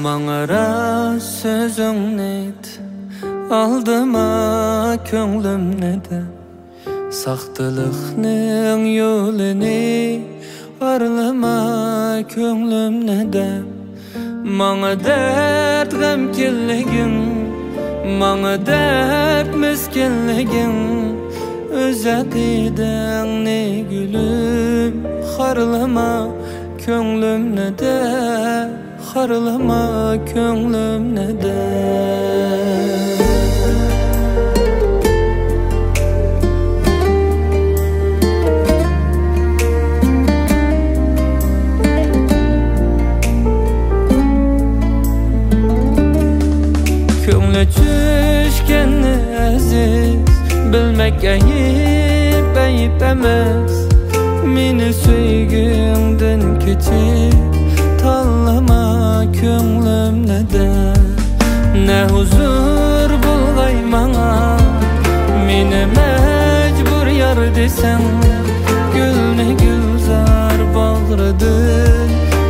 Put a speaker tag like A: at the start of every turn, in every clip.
A: Mağara sözün neydi, aldıma könglim nede. Saxtılıqның yolunu arlama könglim nede. Mağa dert gamkinligin, mağa dert miskinligin. Öz aqidangni gülüm harlama könglim nede. Harlama könglim nede. Köngli düşkeni aziz, bilmek ayıp, ayıp emas. Meni söygüngden keçip tanlama könglim nede. Ne huzur bulgay mağa, meni mecbur yar desem. Gülne gülzar bağrıdı,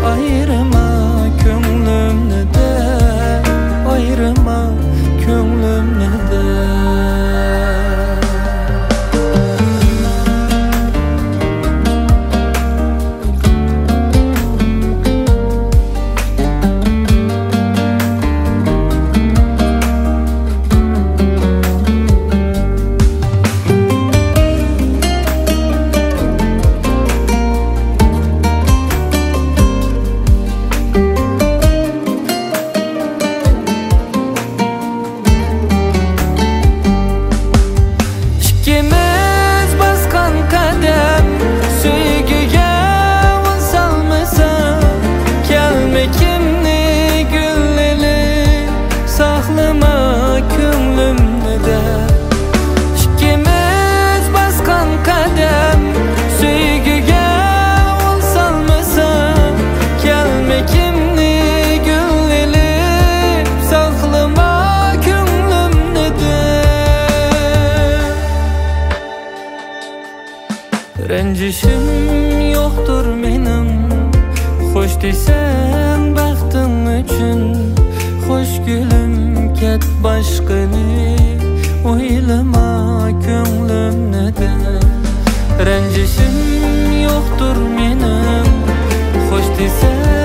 A: ayrıma könglim nede. Ayrıma könglim nede. Rencişim yoktur benim, hoş desen baktın üçün. Hoş gülüm ket başkını, oylama könglim nede. Rencişim yoktur benim, hoş desen